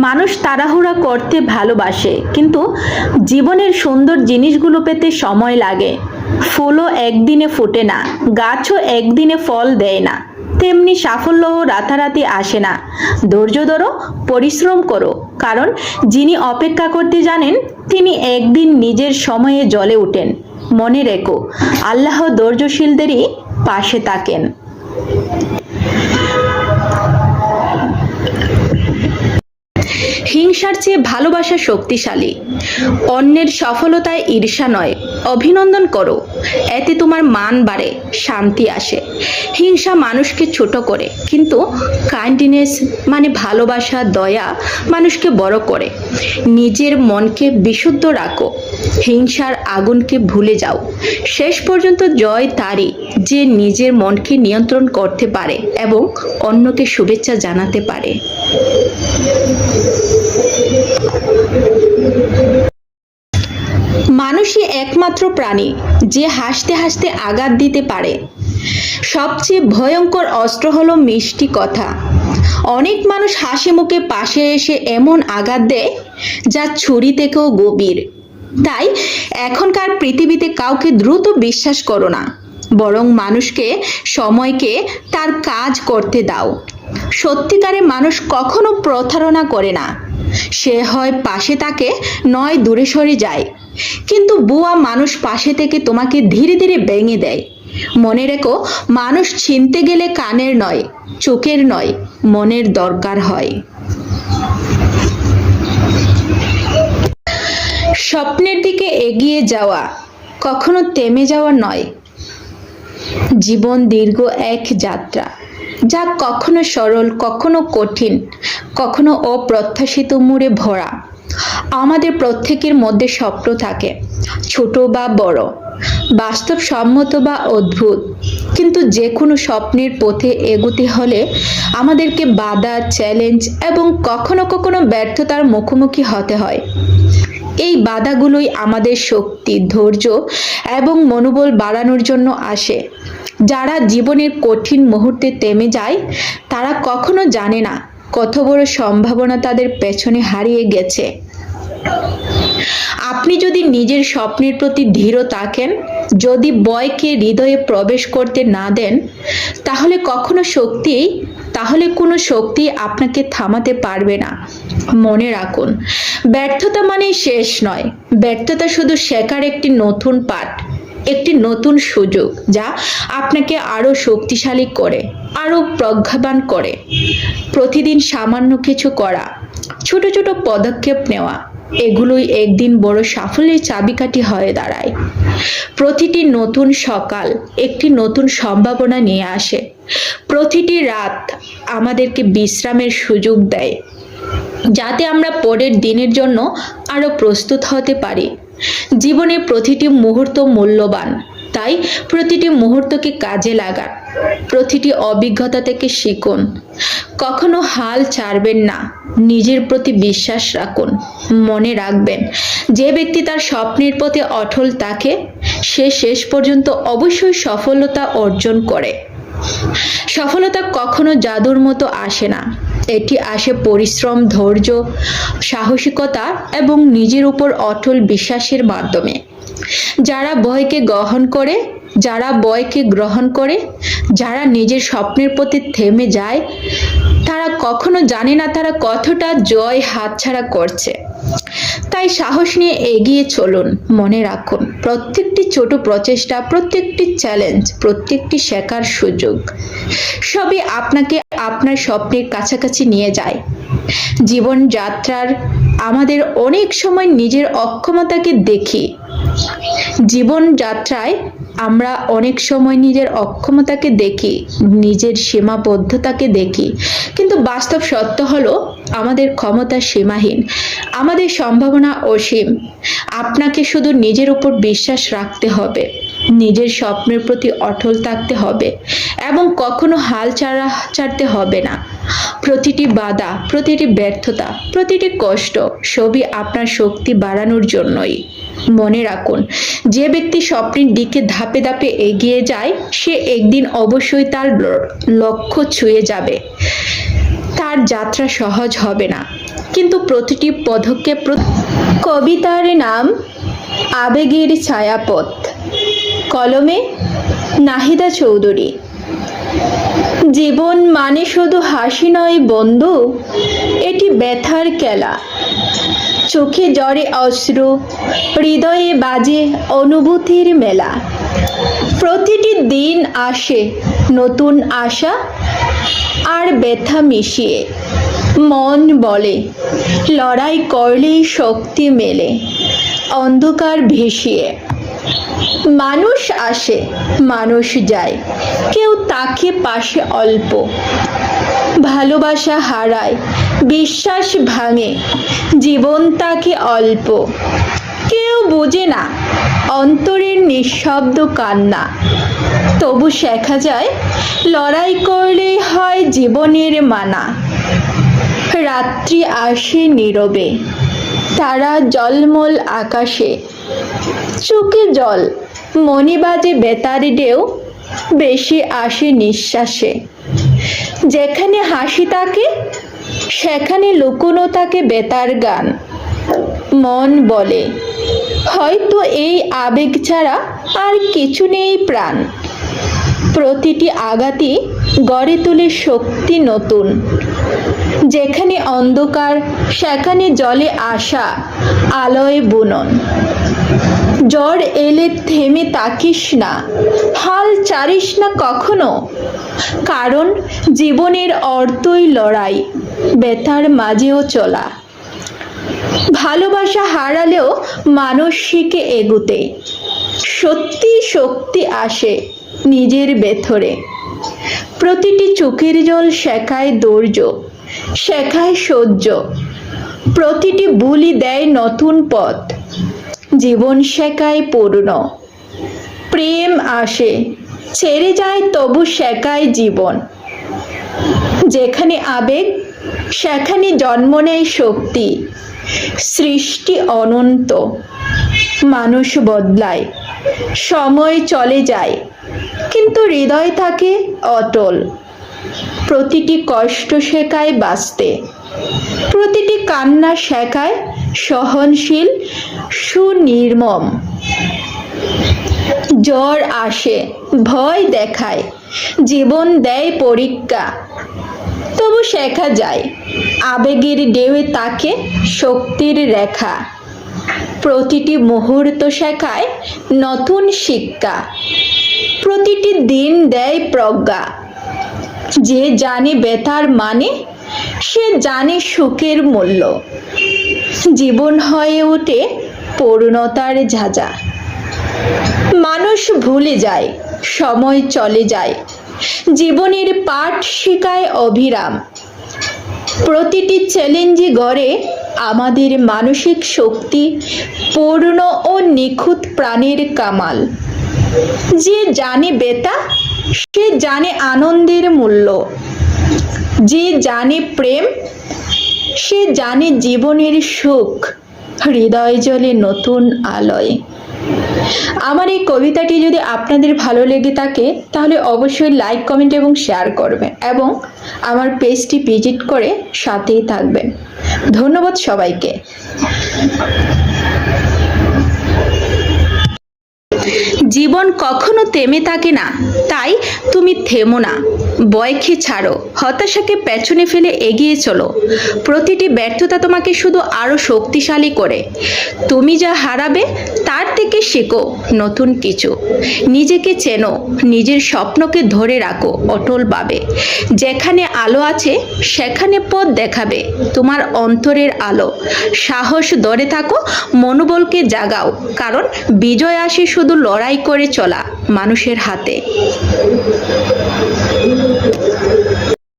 মানুষ তাড়াহুড়া করতে ভালোবাসে, কিন্তু জীবনের সুন্দর জিনিসগুলো পেতে সময় লাগে। ফুলও একদিনে ফোটে না, গাছও একদিনে ফল দেয় না, তেমনি সাফল্যও রাতারাতি আসে না। ধৈর্য ধরো, পরিশ্রম করো, কারণ যিনি অপেক্ষা করতে জানেন তিনি একদিন নিজের সময়ে জ্বলে ওঠেন। মনে রেখো, আল্লাহ ধৈর্যশীলদেরই পাশে থাকেন। হিংসার চেয়ে ভালোবাসা শক্তিশালী। অন্যের সফলতায় ঈর্ষা নয়, অভিনন্দন করো, এতে তোমার মান বাড়ে, শান্তি আসে। হিংসা মানুষকে ছোট করে, কিন্তু কাইন্ডনেস মানে ভালোবাসা, দয়া মানুষকে বড় করে। নিজের মনকে বিশুদ্ধ রাখো, হিংসার আগুনকে ভুলে যাও। শেষ পর্যন্ত জয় তারই, যে নিজের মনকে নিয়ন্ত্রণ করতে পারে এবং অন্যকে শুভেচ্ছা জানাতে পারে। মানুষই একমাত্র প্রাণী যে হাসতে হাসতে আঘাত দিতে পারে। সবচেয়ে ভয়ঙ্কর অস্ত্র হলো মিষ্টি কথা। অনেক মানুষ হাসি মুখে পাশে এসে এমন আঘাত দেয় যা ছুরি থেকেও গভীর। তাই এখনকার পৃথিবীতে কাউকে দ্রুত বিশ্বাস করো না, বরং মানুষকে সময়কে তার কাজ করতে দাও। সত্যিকারের মানুষ কখনো প্রতারণা করে না, সে হয় পাশে থাকে নয় দূরে সরে যায়। কিন্তু বুয়া মানুষ পাশে থেকে তোমাকে ধীরে ধীরে ভেঙে দেয়। মনে রেখো, মানুষ চিনতে গেলে কানের নয়, চোখের নয়, মনের দরকার হয়। স্বপ্নের দিকে এগিয়ে যাওয়া কখনো থেমে যাওয়া নয়। জীবন দীর্ঘ এক যাত্রা, যা কখনো সরল, কখনো কঠিন, কখনো অপ্রত্যাশিত মোড়ে ভরা। আমাদের প্রত্যেকের মধ্যে স্বপ্ন থাকে, ছোট বা বড়, বাস্তবসম্মত বা অদ্ভুত। কিন্তু যে কোনো স্বপ্নের পথে এগোতে হলে আমাদেরকে বাধা, চ্যালেঞ্জ এবং কখনো কখনো ব্যর্থতার মুখোমুখি হতে হয়। এই বাধাগুলোই আমাদের শক্তি, ধৈর্য এবং মনোবল বাড়ানোর জন্য আসে। যারা জীবনের কঠিন মুহূর্তে থেমে যায়, তারা কখনো জানে না কত বড় সম্ভাবনা তাদের পেছনে হারিয়ে গেছে। আপনি যদি নিজের স্বপ্নের প্রতি দৃঢ় থাকেন, যদি ভয়কে হৃদয়ে প্রবেশ করতে না দেন, তাহলে কোনো শক্তি আপনাকে থামাতে পারবে না। মনে রাখুন, ব্যর্থতা মানে শেষ নয়, ব্যর্থতা শুধু শেখার একটি নতুন পাঠ, একটি নতুন সুযোগ, যা আপনাকে আরো শক্তিশালী করে, আরো প্রজ্ঞাবান করে। প্রতিদিন সামান্য কিছু করা, ছোট ছোট পদক্ষেপ নেওয়া, এগুলোই একদিন বড় সাফল্যের চাবিকাঠি হয়ে দাঁড়ায়। প্রতিটি নতুন সকাল একটি নতুন সম্ভাবনা নিয়ে আসে। প্রতিটি রাত আমাদেরকে বিশ্রামের সুযোগ দেয়, যাতে আমরা পরের দিনের জন্য আরো প্রস্তুত হতে পারি। জীবনে প্রতিটি মুহূর্ত মূল্যবান, তাই প্রতিটি মুহূর্তকে কাজে লাগান। প্রতিটি অভিজ্ঞতা থেকে শিখুন। কখনো হাল ছাড়বেন না, নিজের প্রতি বিশ্বাস রাখুন। মনে রাখবেন, যে ব্যক্তি তার স্বপ্নের পথে অটল থাকে, সে শেষ পর্যন্ত অবশ্যই সফলতা অর্জন করে। সফলতা কখনো জাদুর মতো আসে না, এটি আসে পরিশ্রম, ধৈর্য, সাহসিকতা এবং নিজের উপর অটল বিশ্বাসের মাধ্যমে। যারা ভয়কে গ্রহণ করে, যারা নিজের স্বপ্নের প্রতি থেমে যায়, তারা কখনো জানে না তারা কতটা জয় হাতছাড়া করছে। তাই সাহস নিয়ে এগিয়ে চলুন। মনে রাখুন, প্রত্যেকটি ছোট প্রচেষ্টা, প্রত্যেকটি চ্যালেঞ্জ, প্রত্যেকটি শেখার সুযোগ, সবই আপনাকে আপনার স্বপ্নের কাছাকাছি নিয়ে যায়। জীবন যাত্রার আমাদের অনেক সময় নিজের অক্ষমতাকে দেখি। আমরা অনেক সময় নিজের অক্ষমতাকে দেখি, নিজের সীমাবদ্ধতাকে দেখি, কিন্তু বাস্তব সত্য হলো আমাদের ক্ষমতা সীমাহীন, আমাদের সম্ভাবনা অসীম। আপনাকে শুধু নিজের উপর বিশ্বাস রাখতে হবে, নিজের স্বপ্নের প্রতি অটল থাকতে হবে এবং কখনো হাল ছাড়তে হবে না। প্রতিটি বাধা, প্রতিটি ব্যর্থতা, প্রতিটি কষ্ট সবই আপনার শক্তি বাড়ানোর জন্যই। মনে রাখুন, যে ব্যক্তি স্বপ্নের দিকে ধাপে ধাপে এগিয়ে যায়, সে একদিন অবশ্যই তার লক্ষ্য ছুঁয়ে যাবে। তার আর যাত্রা সহজ হবে না, কিন্তু প্রতিটি পদক্ষেপ কবিতার নাম আবেগের ছায়াপথ, কলমে নাহিদা চৌধুরী। জীবন মানে শুধু হাসি নয় বন্ধু, এটি ব্যথার খেলা। চোখে জড়ে অশ্রু, হৃদয়ে বাজে অনুভূতির মেলা। প্রতিটি দিন আসে নতুন আশা আর ব্যথা মিশিয়ে। মন বলে লড়াই করলেই শক্তি মেলে, অন্ধকার ভেসিয়ে। মানুষ আসে, মানুষ যায়, কেউ তাকে পাশে অল্প। ভালোবাসা হারায়, বিশ্বাস ভাঙে, জীবন তাকে অল্প। কেউ বোঝে না অন্তরের নিঃশব্দ কান্না, তবু শেখা যায় লড়াই করলেই হয় জীবনের মানা। রাত্রি আসে নীরবে, তারা জলমল আকাশে। চোখে জল, মনে বাজে বেতার ঢেউ, বেশি আসে নিঃশ্বাসে। যেখানে হাসি থাকে সেখানে লুকোনো থাকে বেতার গান। মন বলে হয়তো এই আবেগ ছাড়া আর কিছু নেই প্রাণ। প্রতিটি আঘাতই গড়ে তোলে শক্তি নতুন। যেখানে অন্ধকার সেখানে জলে আসা আলোয় বুনন। ঝড় এলে থেমে থাকিস না, হাল ছাড়িস না কখনো, কারণ জীবনের অর্থই লড়াই, ব্যথার মাঝেও চলা। ভালোবাসা হারালেও মানুষ শিখে এগুতে, সত্যি শক্তি আসে নিজের ভেতরে। প্রতিটি চোখের জল শেখায় ধৈর্য, শেখায় সহ্য। প্রতিটি ভুলই দেয় নতুন পথ, জীবন শেখায় পূর্ণ। প্রেম আসে, ছেড়ে যায়, তবু শেখায় জীবন। যেখানে আবেগ সেখানে জন্ম নেয় শক্তি। সৃষ্টি অনন্ত, মানুষ বদলায়, সময় চলে যায়, কিন্তু হৃদয় থাকে অটল। প্রতিটি কষ্ট শেখায় বাঁচতে, প্রতিটি কান্না শেখায় সহনশীল, সুনির্মম। জ্বর আসে, ভয় দেখায়, জীবন দেয় পরীক্ষা, তবু শেখা যায় আবেগের ঢেউয়ে তাকে শক্তির রেখা। প্রতিটি মুহূর্ত শেখায় নতুন শিক্ষা, প্রতিটি দিন দেয় প্রজ্ঞা। যে জানে ব্যথার মানে, সে জানে সুখের মূল্য। জীবন হয়ে ওঠে পূর্ণতার ঝাঁঝা। মানুষ ভুলে যায়, সময় চলে যায়, জীবনের পাঠ শেখায় অবিরাম। প্রতিটি চ্যালেঞ্জই গড়ে আমাদের মানসিক শক্তি, পূর্ণ ও নিখুঁত প্রাণের কামাল। যে জানে ব্যথা সে জানে আনন্দের মূল্য। যে জানে প্রেম সে জানে জীবনের সুখ। হৃদয় জ্বলে নতুন আলোয়। আমার এই কবিতাটি যদি আপনাদের ভালো লেগে থাকে তাহলে অবশ্যই লাইক, কমেন্ট এবং শেয়ার করবেন এবং আমার পেজটি ভিজিট করে সাথেই থাকবেন। ধন্যবাদ সবাইকে। জীবন কখনো থেমে থাকে না, তাই তুমি থেমো না। ভয়কে ছাড়ো, হতাশাকে পেছনে ফেলে এগিয়ে চলো। প্রতিটি ব্যর্থতা তোমাকে শুধু আরো শক্তিশালী করে। তুমি যা হারাবে তার থেকে শেখো নতুন কিছু। নিজেকে চেনো, নিজের স্বপ্নকে ধরে রাখো অটলভাবে। যেখানে আলো আছে সেখানে পথ দেখাবে তোমার অন্তরের আলো। সাহস ধরে থাকো, মনোবলকে জাগাও, কারণ বিজয় আসে শুধু লড়াই করে চলা মানুষের হাতে।